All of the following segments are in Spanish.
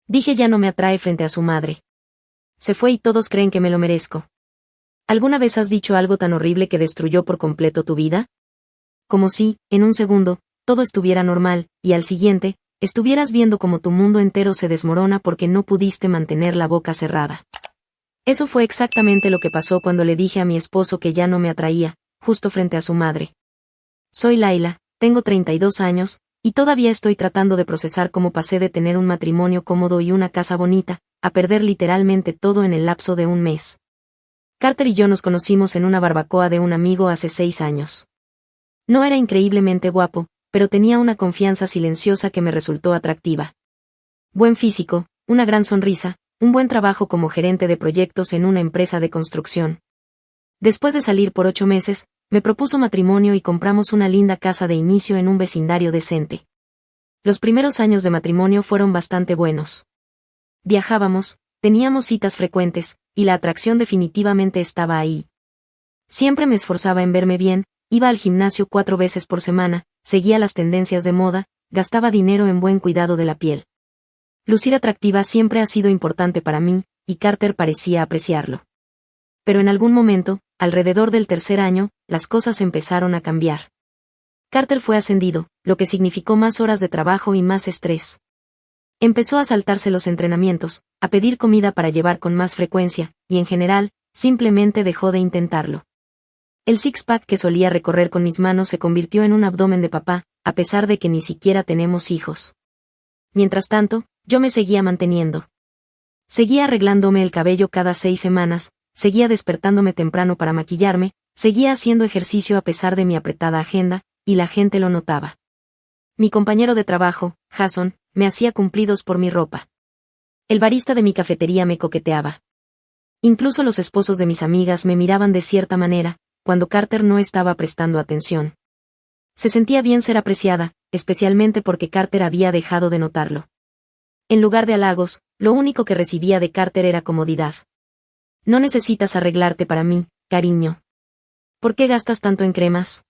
Dije ya no me atrae frente a su madre. Se fue y todos creen que me lo merezco. ¿Alguna vez has dicho algo tan horrible que destruyó por completo tu vida? Como si, en un segundo, todo estuviera normal, y al siguiente, estuvieras viendo como tu mundo entero se desmorona porque no pudiste mantener la boca cerrada. Eso fue exactamente lo que pasó cuando le dije a mi esposo que ya no me atraía, justo frente a su madre. Soy Laila, tengo 32 años, y todavía estoy tratando de procesar cómo pasé de tener un matrimonio cómodo y una casa bonita, a perder literalmente todo en el lapso de un mes. Carter y yo nos conocimos en una barbacoa de un amigo hace 6 años. No era increíblemente guapo, pero tenía una confianza silenciosa que me resultó atractiva. Buen físico, una gran sonrisa, un buen trabajo como gerente de proyectos en una empresa de construcción. Después de salir por 8 meses, me propuso matrimonio y compramos una linda casa de inicio en un vecindario decente. Los primeros años de matrimonio fueron bastante buenos. Viajábamos, teníamos citas frecuentes, y la atracción definitivamente estaba ahí. Siempre me esforzaba en verme bien, iba al gimnasio 4 veces por semana, seguía las tendencias de moda, gastaba dinero en buen cuidado de la piel. Lucir atractiva siempre ha sido importante para mí, y Carter parecía apreciarlo. Pero en algún momento, alrededor del 3er año, las cosas empezaron a cambiar. Carter fue ascendido, lo que significó más horas de trabajo y más estrés. Empezó a saltarse los entrenamientos, a pedir comida para llevar con más frecuencia, y en general, simplemente dejó de intentarlo. El six-pack que solía recorrer con mis manos se convirtió en un abdomen de papá, a pesar de que ni siquiera tenemos hijos. Mientras tanto, yo me seguía manteniendo. Seguía arreglándome el cabello cada 6 semanas, seguía despertándome temprano para maquillarme, seguía haciendo ejercicio a pesar de mi apretada agenda, y la gente lo notaba. Mi compañero de trabajo, Jason, me hacía cumplidos por mi ropa. El barista de mi cafetería me coqueteaba. Incluso los esposos de mis amigas me miraban de cierta manera, cuando Carter no estaba prestando atención. Se sentía bien ser apreciada, especialmente porque Carter había dejado de notarlo. En lugar de halagos, lo único que recibía de Carter era comodidad. No necesitas arreglarte para mí, cariño. ¿Por qué gastas tanto en cremas?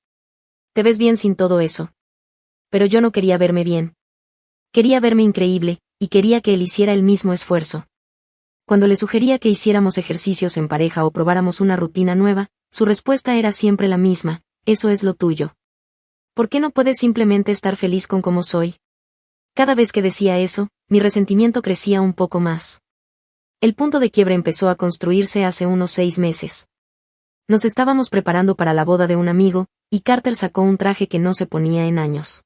Te ves bien sin todo eso. Pero yo no quería verme bien. Quería verme increíble, y quería que él hiciera el mismo esfuerzo. Cuando le sugería que hiciéramos ejercicios en pareja o probáramos una rutina nueva, su respuesta era siempre la misma: eso es lo tuyo. ¿Por qué no puedes simplemente estar feliz con cómo soy? Cada vez que decía eso, mi resentimiento crecía un poco más. El punto de quiebre empezó a construirse hace unos 6 meses. Nos estábamos preparando para la boda de un amigo, y Carter sacó un traje que no se ponía en años.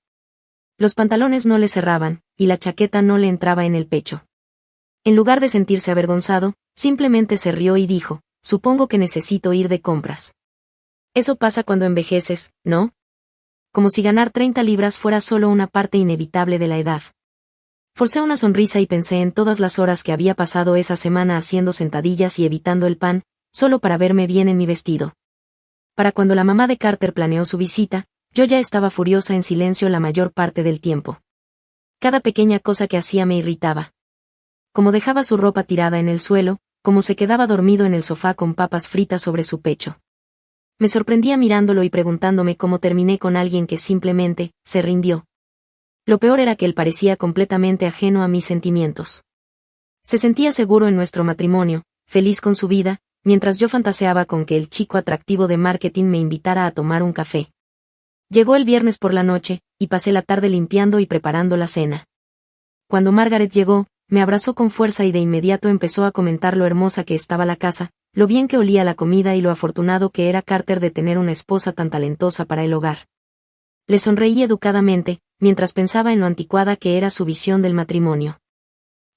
Los pantalones no le cerraban, y la chaqueta no le entraba en el pecho. En lugar de sentirse avergonzado, simplemente se rió y dijo: supongo que necesito ir de compras. Eso pasa cuando envejeces, ¿no? Como si ganar 30 libras fuera solo una parte inevitable de la edad. Forcé una sonrisa y pensé en todas las horas que había pasado esa semana haciendo sentadillas y evitando el pan, solo para verme bien en mi vestido. Para cuando la mamá de Carter planeó su visita, yo ya estaba furiosa en silencio la mayor parte del tiempo. Cada pequeña cosa que hacía me irritaba. Como dejaba su ropa tirada en el suelo, como se quedaba dormido en el sofá con papas fritas sobre su pecho. Me sorprendía mirándolo y preguntándome cómo terminé con alguien que simplemente se rindió. Lo peor era que él parecía completamente ajeno a mis sentimientos. Se sentía seguro en nuestro matrimonio, feliz con su vida, mientras yo fantaseaba con que el chico atractivo de marketing me invitara a tomar un café. Llegó el viernes por la noche, y pasé la tarde limpiando y preparando la cena. Cuando Margaret llegó, me abrazó con fuerza y de inmediato empezó a comentar lo hermosa que estaba la casa, lo bien que olía la comida y lo afortunado que era Carter de tener una esposa tan talentosa para el hogar. Le sonreí educadamente, mientras pensaba en lo anticuada que era su visión del matrimonio.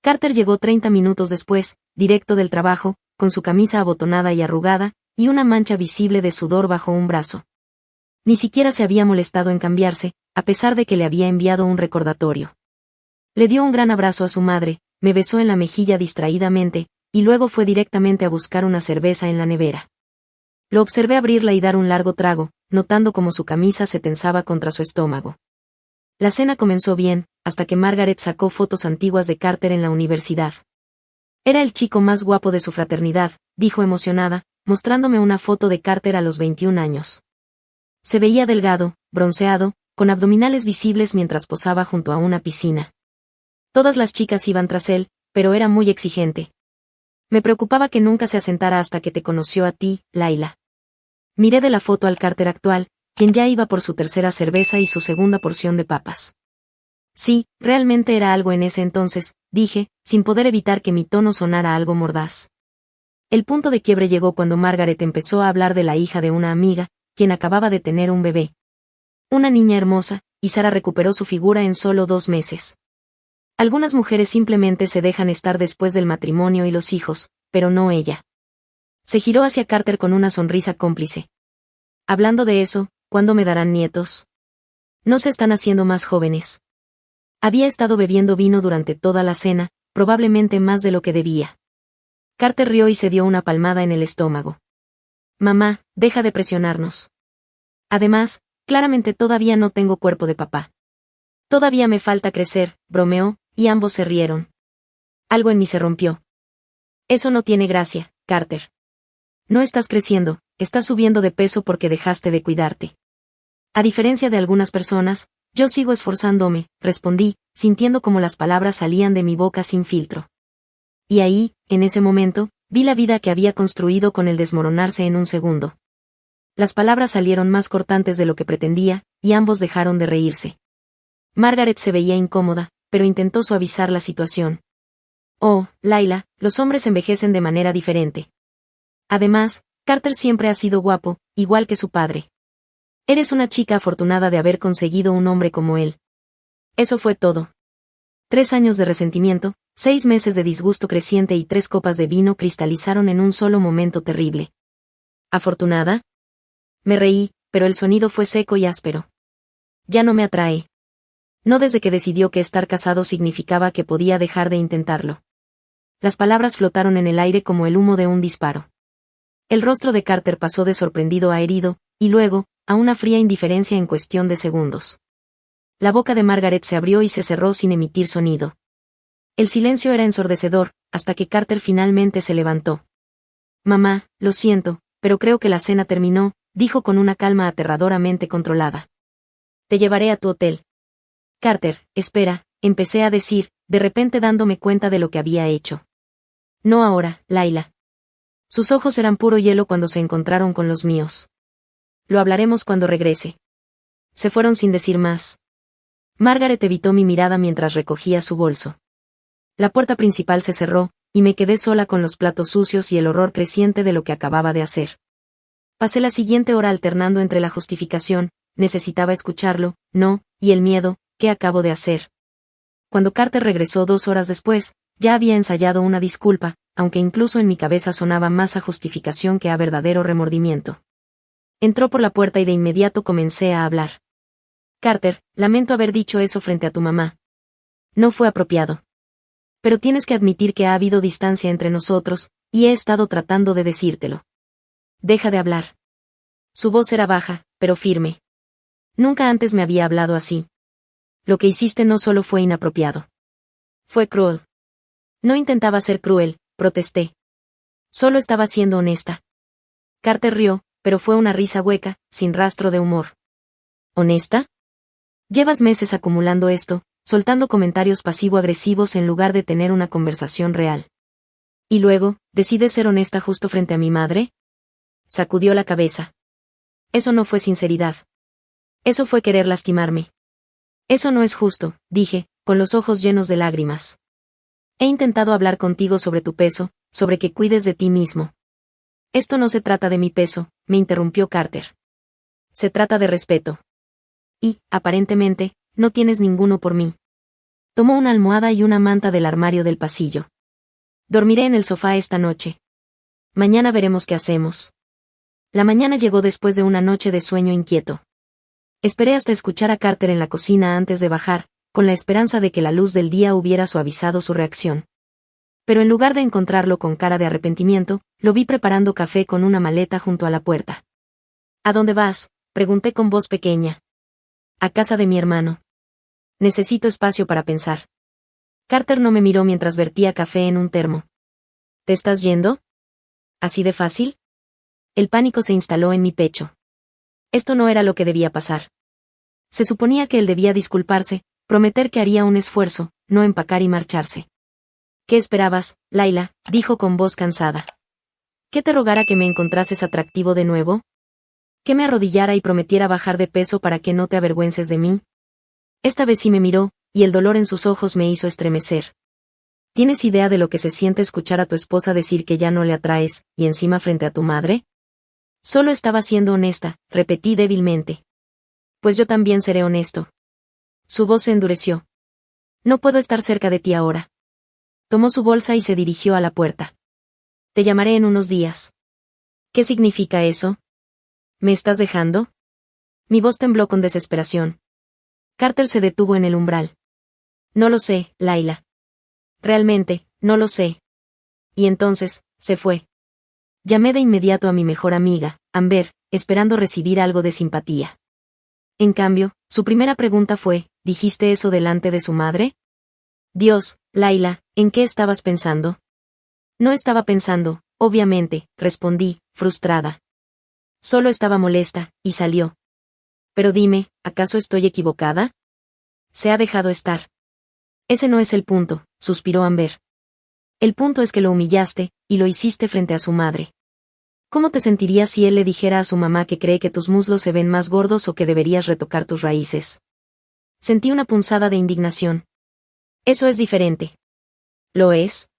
Carter llegó 30 minutos después, directo del trabajo, con su camisa abotonada y arrugada, y una mancha visible de sudor bajo un brazo. Ni siquiera se había molestado en cambiarse, a pesar de que le había enviado un recordatorio. Le dio un gran abrazo a su madre, me besó en la mejilla distraídamente, y luego fue directamente a buscar una cerveza en la nevera. Lo observé abrirla y dar un largo trago, notando cómo su camisa se tensaba contra su estómago. La cena comenzó bien, hasta que Margaret sacó fotos antiguas de Carter en la universidad. Era el chico más guapo de su fraternidad, dijo emocionada, mostrándome una foto de Carter a los 21 años. Se veía delgado, bronceado, con abdominales visibles mientras posaba junto a una piscina. Todas las chicas iban tras él, pero era muy exigente. Me preocupaba que nunca se asentara hasta que te conoció a ti, Laila. Miré de la foto al Carter actual, quien ya iba por su tercera cerveza y su segunda porción de papas. Sí, realmente era algo en ese entonces, dije, sin poder evitar que mi tono sonara algo mordaz. El punto de quiebre llegó cuando Margaret empezó a hablar de la hija de una amiga, quien acababa de tener un bebé. Una niña hermosa, y Sara recuperó su figura en solo 2 meses. Algunas mujeres simplemente se dejan estar después del matrimonio y los hijos, pero no ella. Se giró hacia Carter con una sonrisa cómplice. Hablando de eso, ¿cuándo me darán nietos? No se están haciendo más jóvenes. Había estado bebiendo vino durante toda la cena, probablemente más de lo que debía. Carter rió y se dio una palmada en el estómago. Mamá, deja de presionarnos. Además, claramente todavía no tengo cuerpo de papá. Todavía me falta crecer, bromeó, y ambos se rieron. Algo en mí se rompió. Eso no tiene gracia, Carter. No estás creciendo, estás subiendo de peso porque dejaste de cuidarte. A diferencia de algunas personas, yo sigo esforzándome, respondí, sintiendo como las palabras salían de mi boca sin filtro. Y ahí, en ese momento, vi la vida que había construido con el desmoronarse en un segundo. Las palabras salieron más cortantes de lo que pretendía, y ambos dejaron de reírse. Margaret se veía incómoda, pero intentó suavizar la situación. Oh, Laila, los hombres envejecen de manera diferente. Además, Carter siempre ha sido guapo, igual que su padre. Eres una chica afortunada de haber conseguido un hombre como él. Eso fue todo. 3 años de resentimiento, 6 meses de disgusto creciente y 3 copas de vino cristalizaron en un solo momento terrible. ¿Afortunada? Me reí, pero el sonido fue seco y áspero. Ya no me atrae. No desde que decidió que estar casado significaba que podía dejar de intentarlo. Las palabras flotaron en el aire como el humo de un disparo. El rostro de Carter pasó de sorprendido a herido, y luego, a una fría indiferencia en cuestión de segundos. La boca de Margaret se abrió y se cerró sin emitir sonido. El silencio era ensordecedor, hasta que Carter finalmente se levantó. Mamá, lo siento, pero creo que la cena terminó, dijo con una calma aterradoramente controlada. Te llevaré a tu hotel. Carter, espera, empecé a decir, de repente dándome cuenta de lo que había hecho. No ahora, Laila. Sus ojos eran puro hielo cuando se encontraron con los míos. Lo hablaremos cuando regrese. Se fueron sin decir más. Margaret evitó mi mirada mientras recogía su bolso. La puerta principal se cerró, y me quedé sola con los platos sucios y el horror creciente de lo que acababa de hacer. Pasé la siguiente hora alternando entre la justificación, necesitaba escucharlo, no, y el miedo, ¿qué acabo de hacer? Cuando Carter regresó 2 horas después, ya había ensayado una disculpa, aunque incluso en mi cabeza sonaba más a justificación que a verdadero remordimiento. Entró por la puerta y de inmediato comencé a hablar. Carter, lamento haber dicho eso frente a tu mamá. No fue apropiado. Pero tienes que admitir que ha habido distancia entre nosotros, y he estado tratando de decírtelo. Deja de hablar. Su voz era baja, pero firme. Nunca antes me había hablado así. Lo que hiciste no solo fue inapropiado. Fue cruel. No intentaba ser cruel, protesté. Solo estaba siendo honesta. Carter rió, pero fue una risa hueca, sin rastro de humor. ¿Honesta? Llevas meses acumulando esto, soltando comentarios pasivo-agresivos en lugar de tener una conversación real. ¿Y luego, decides ser honesta justo frente a mi madre? Sacudió la cabeza. Eso no fue sinceridad. Eso fue querer lastimarme. Eso no es justo, dije, con los ojos llenos de lágrimas. He intentado hablar contigo sobre tu peso, sobre que cuides de ti mismo. Esto no se trata de mi peso, me interrumpió Carter. Se trata de respeto. Y, aparentemente, no tienes ninguno por mí. Tomó una almohada y una manta del armario del pasillo. Dormiré en el sofá esta noche. Mañana veremos qué hacemos. La mañana llegó después de una noche de sueño inquieto. Esperé hasta escuchar a Carter en la cocina antes de bajar, con la esperanza de que la luz del día hubiera suavizado su reacción. Pero en lugar de encontrarlo con cara de arrepentimiento, lo vi preparando café con una maleta junto a la puerta. ¿A dónde vas?, pregunté con voz pequeña. A casa de mi hermano. Necesito espacio para pensar. Carter no me miró mientras vertía café en un termo. ¿Te estás yendo? ¿Así de fácil? El pánico se instaló en mi pecho. Esto no era lo que debía pasar. Se suponía que él debía disculparse, prometer que haría un esfuerzo, no empacar y marcharse. ¿Qué esperabas, Laila?, dijo con voz cansada. ¿Que te rogara que me encontrases atractivo de nuevo? ¿Que me arrodillara y prometiera bajar de peso para que no te avergüences de mí? Esta vez sí me miró, y el dolor en sus ojos me hizo estremecer. ¿Tienes idea de lo que se siente escuchar a tu esposa decir que ya no le atraes, y encima frente a tu madre? Solo estaba siendo honesta, repetí débilmente. Pues yo también seré honesto. Su voz se endureció. No puedo estar cerca de ti ahora. Tomó su bolsa y se dirigió a la puerta. Te llamaré en unos días. ¿Qué significa eso? ¿Me estás dejando? Mi voz tembló con desesperación. Carter se detuvo en el umbral. No lo sé, Laila. Realmente, no lo sé. Y entonces, se fue. Llamé de inmediato a mi mejor amiga, Amber, esperando recibir algo de simpatía. En cambio, su primera pregunta fue, ¿dijiste eso delante de su madre? Dios, Laila, ¿en qué estabas pensando? No estaba pensando, obviamente, respondí, frustrada. Solo estaba molesta, y salió. Pero dime, ¿acaso estoy equivocada? Se ha dejado estar. Ese no es el punto, suspiró Amber. El punto es que lo humillaste, y lo hiciste frente a su madre. ¿Cómo te sentirías si él le dijera a su mamá que cree que tus muslos se ven más gordos o que deberías retocar tus raíces? Sentí una punzada de indignación. Eso es diferente. ¿Lo es?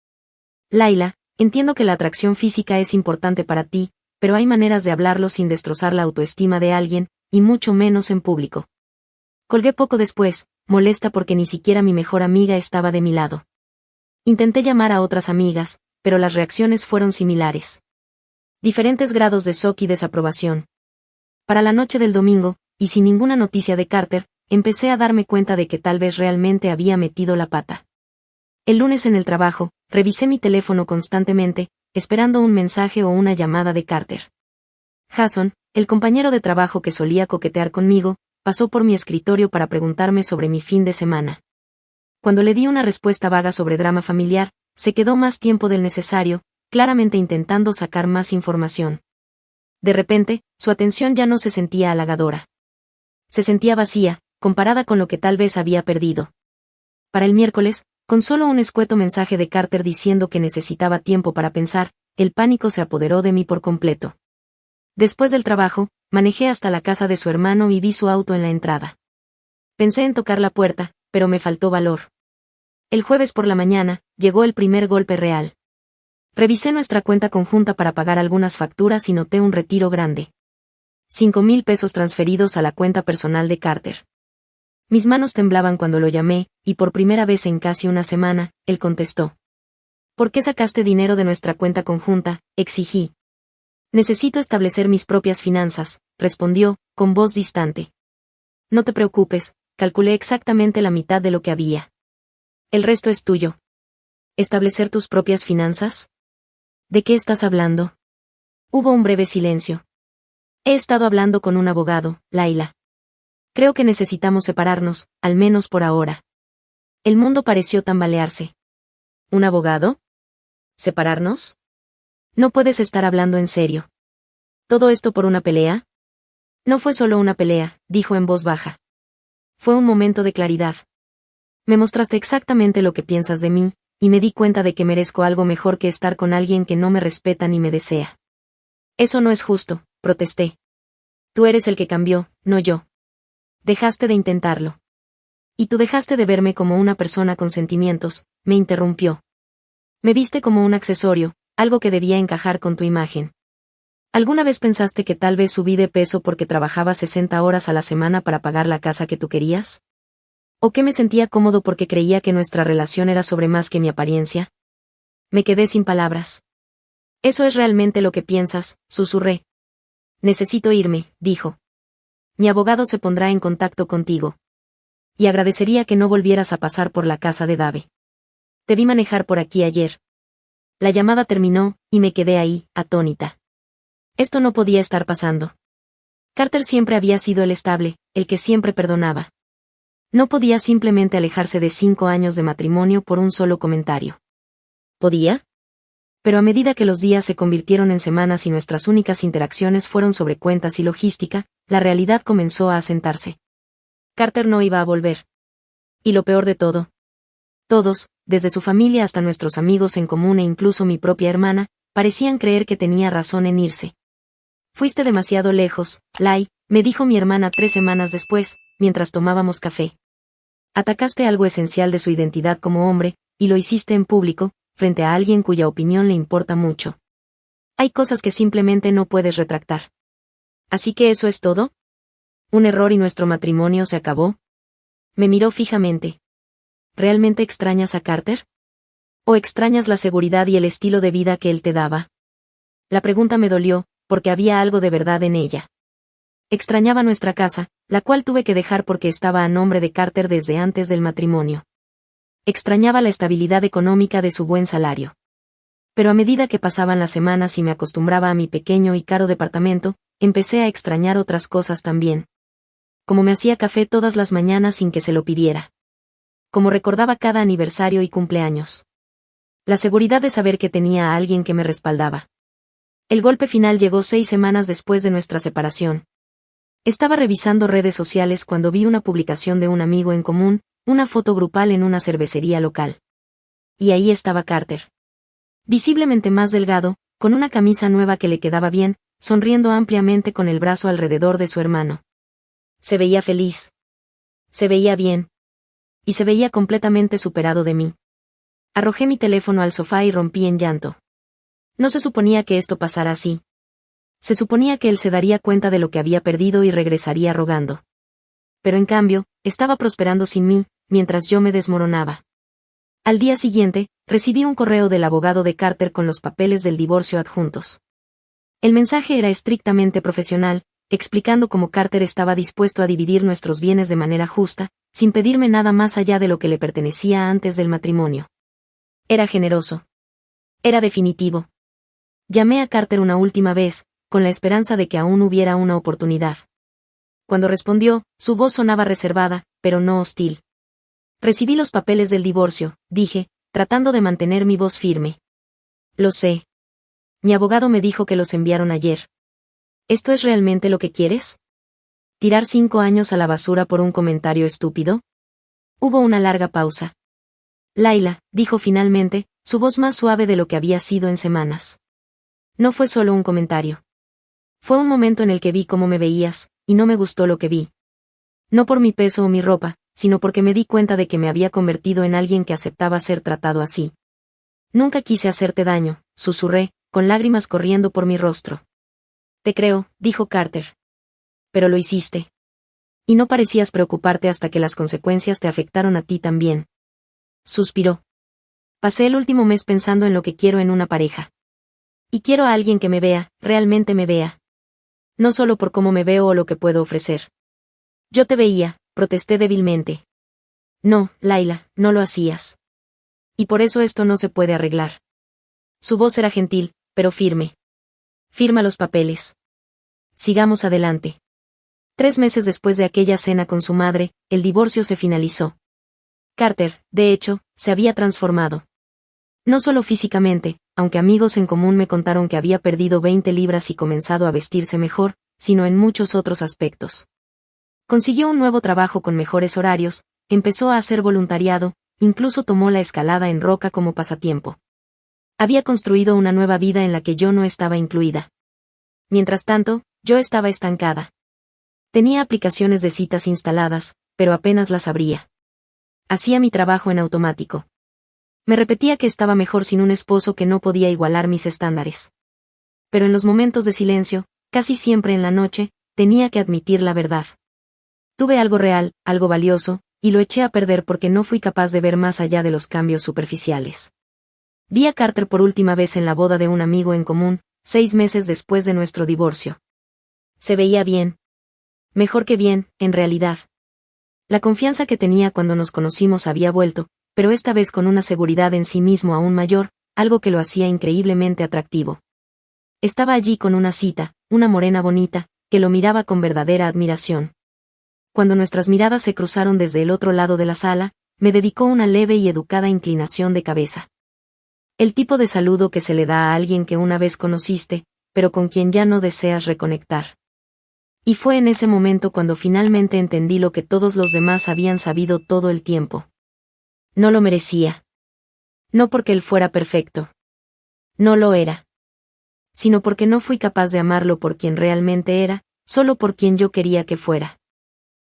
Laila, entiendo que la atracción física es importante para ti, pero hay maneras de hablarlo sin destrozar la autoestima de alguien, y mucho menos en público. Colgué poco después, molesta porque ni siquiera mi mejor amiga estaba de mi lado. Intenté llamar a otras amigas, pero las reacciones fueron similares. Diferentes grados de shock y desaprobación. Para la noche del domingo, y sin ninguna noticia de Carter, empecé a darme cuenta de que tal vez realmente había metido la pata. El lunes en el trabajo, revisé mi teléfono constantemente, esperando un mensaje o una llamada de Carter. Jason, el compañero de trabajo que solía coquetear conmigo, pasó por mi escritorio para preguntarme sobre mi fin de semana. Cuando le di una respuesta vaga sobre drama familiar, se quedó más tiempo del necesario, claramente intentando sacar más información. De repente, su atención ya no se sentía halagadora. Se sentía vacía, comparada con lo que tal vez había perdido. Para el miércoles, con solo un escueto mensaje de Carter diciendo que necesitaba tiempo para pensar, el pánico se apoderó de mí por completo. Después del trabajo, manejé hasta la casa de su hermano y vi su auto en la entrada. Pensé en tocar la puerta, pero me faltó valor. El jueves por la mañana, llegó el primer golpe real. Revisé nuestra cuenta conjunta para pagar algunas facturas y noté un retiro grande. 5,000 pesos transferidos a la cuenta personal de Carter. Mis manos temblaban cuando lo llamé, y por primera vez en casi una semana, él contestó. ¿Por qué sacaste dinero de nuestra cuenta conjunta?, exigí. Necesito establecer mis propias finanzas, respondió, con voz distante. No te preocupes, calculé exactamente la mitad de lo que había. El resto es tuyo. ¿Establecer tus propias finanzas? ¿De qué estás hablando? Hubo un breve silencio. He estado hablando con un abogado, Laila. Creo que necesitamos separarnos, al menos por ahora. El mundo pareció tambalearse. ¿Un abogado? ¿Separarnos? No puedes estar hablando en serio. ¿Todo esto por una pelea? No fue solo una pelea, dijo en voz baja. Fue un momento de claridad. Me mostraste exactamente lo que piensas de mí, y me di cuenta de que merezco algo mejor que estar con alguien que no me respeta ni me desea. Eso no es justo, protesté. Tú eres el que cambió, no yo. Dejaste de intentarlo. Y tú dejaste de verme como una persona con sentimientos, me interrumpió. Me viste como un accesorio, algo que debía encajar con tu imagen. ¿Alguna vez pensaste que tal vez subí de peso porque trabajaba 60 horas a la semana para pagar la casa que tú querías? ¿O que me sentía cómodo porque creía que nuestra relación era sobre más que mi apariencia? Me quedé sin palabras. Eso es realmente lo que piensas, susurré. Necesito irme, dijo. Mi abogado se pondrá en contacto contigo. Y agradecería que no volvieras a pasar por la casa de Dave. Te vi manejar por aquí ayer. La llamada terminó, y me quedé ahí, atónita. Esto no podía estar pasando. Carter siempre había sido el estable, el que siempre perdonaba. No podía simplemente alejarse de 5 años de matrimonio por un solo comentario. ¿Podía? Pero a medida que los días se convirtieron en semanas y nuestras únicas interacciones fueron sobre cuentas y logística, la realidad comenzó a asentarse. Carter no iba a volver. Y lo peor de todo. Todos, desde su familia hasta nuestros amigos en común e incluso mi propia hermana, parecían creer que tenía razón en irse. Fuiste demasiado lejos, Lai, me dijo mi hermana 3 semanas después, mientras tomábamos café. Atacaste algo esencial de su identidad como hombre, y lo hiciste en público, frente a alguien cuya opinión le importa mucho. Hay cosas que simplemente no puedes retractar. ¿Así que eso es todo? ¿Un error y nuestro matrimonio se acabó? Me miró fijamente. ¿Realmente extrañas a Carter? ¿O extrañas la seguridad y el estilo de vida que él te daba? La pregunta me dolió, porque había algo de verdad en ella. Extrañaba nuestra casa, la cual tuve que dejar porque estaba a nombre de Carter desde antes del matrimonio. Extrañaba la estabilidad económica de su buen salario. Pero a medida que pasaban las semanas y me acostumbraba a mi pequeño y caro departamento, empecé a extrañar otras cosas también. Como me hacía café todas las mañanas sin que se lo pidiera. Como recordaba cada aniversario y cumpleaños. La seguridad de saber que tenía a alguien que me respaldaba. El golpe final llegó 6 semanas después de nuestra separación. Estaba revisando redes sociales cuando vi una publicación de un amigo en común, una foto grupal en una cervecería local. Y ahí estaba Carter. Visiblemente más delgado, con una camisa nueva que le quedaba bien, sonriendo ampliamente con el brazo alrededor de su hermano. Se veía feliz. Se veía bien. Y se veía completamente superado de mí. Arrojé mi teléfono al sofá y rompí en llanto. No se suponía que esto pasara así. Se suponía que él se daría cuenta de lo que había perdido y regresaría rogando. Pero en cambio, estaba prosperando sin mí, mientras yo me desmoronaba. Al día siguiente, recibí un correo del abogado de Carter con los papeles del divorcio adjuntos. El mensaje era estrictamente profesional, explicando cómo Carter estaba dispuesto a dividir nuestros bienes de manera justa, sin pedirme nada más allá de lo que le pertenecía antes del matrimonio. Era generoso. Era definitivo. Llamé a Carter una última vez, con la esperanza de que aún hubiera una oportunidad. Cuando respondió, su voz sonaba reservada, pero no hostil. Recibí los papeles del divorcio, dije, tratando de mantener mi voz firme. Lo sé. Mi abogado me dijo que los enviaron ayer. ¿Esto es realmente lo que quieres? ¿Tirar 5 años a la basura por un comentario estúpido? Hubo una larga pausa. Laila, dijo finalmente, su voz más suave de lo que había sido en semanas. No fue solo un comentario. Fue un momento en el que vi cómo me veías, y no me gustó lo que vi. No por mi peso o mi ropa, sino porque me di cuenta de que me había convertido en alguien que aceptaba ser tratado así. Nunca quise hacerte daño, susurré, con lágrimas corriendo por mi rostro. Te creo, dijo Carter. Pero lo hiciste. Y no parecías preocuparte hasta que las consecuencias te afectaron a ti también. Suspiró. Pasé el último mes pensando en lo que quiero en una pareja. Y quiero a alguien que me vea, realmente me vea. No solo por cómo me veo o lo que puedo ofrecer. Yo te veía, protesté débilmente. No, Laila, no lo hacías. Y por eso esto no se puede arreglar. Su voz era gentil, pero firme. Firma los papeles. Sigamos adelante. 3 meses después de aquella cena con su madre, el divorcio se finalizó. Carter, de hecho, se había transformado. No solo físicamente, aunque amigos en común me contaron que había perdido 20 libras y comenzado a vestirse mejor, sino en muchos otros aspectos. Consiguió un nuevo trabajo con mejores horarios, empezó a hacer voluntariado, incluso tomó la escalada en roca como pasatiempo. Había construido una nueva vida en la que yo no estaba incluida. Mientras tanto, yo estaba estancada. Tenía aplicaciones de citas instaladas, pero apenas las abría. Hacía mi trabajo en automático. Me repetía que estaba mejor sin un esposo que no podía igualar mis estándares. Pero en los momentos de silencio, casi siempre en la noche, tenía que admitir la verdad. Tuve algo real, algo valioso, y lo eché a perder porque no fui capaz de ver más allá de los cambios superficiales. Vi a Carter por última vez en la boda de un amigo en común, 6 meses después de nuestro divorcio. Se veía bien. Mejor que bien, en realidad. La confianza que tenía cuando nos conocimos había vuelto, pero esta vez con una seguridad en sí mismo aún mayor, algo que lo hacía increíblemente atractivo. Estaba allí con una cita, una morena bonita, que lo miraba con verdadera admiración. Cuando nuestras miradas se cruzaron desde el otro lado de la sala, me dedicó una leve y educada inclinación de cabeza. El tipo de saludo que se le da a alguien que una vez conociste, pero con quien ya no deseas reconectar. Y fue en ese momento cuando finalmente entendí lo que todos los demás habían sabido todo el tiempo. No lo merecía. No porque él fuera perfecto. No lo era. Sino porque no fui capaz de amarlo por quien realmente era, solo por quien yo quería que fuera.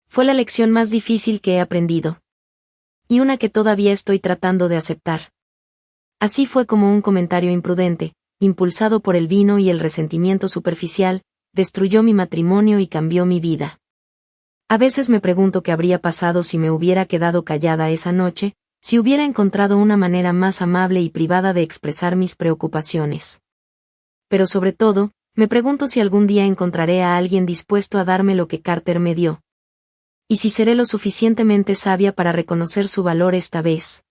Fue la lección más difícil que he aprendido. Y una que todavía estoy tratando de aceptar. Así fue como un comentario imprudente, impulsado por el vino y el resentimiento superficial, destruyó mi matrimonio y cambió mi vida. A veces me pregunto qué habría pasado si me hubiera quedado callada esa noche, si hubiera encontrado una manera más amable y privada de expresar mis preocupaciones. Pero sobre todo, me pregunto si algún día encontraré a alguien dispuesto a darme lo que Carter me dio. Y si seré lo suficientemente sabia para reconocer su valor esta vez.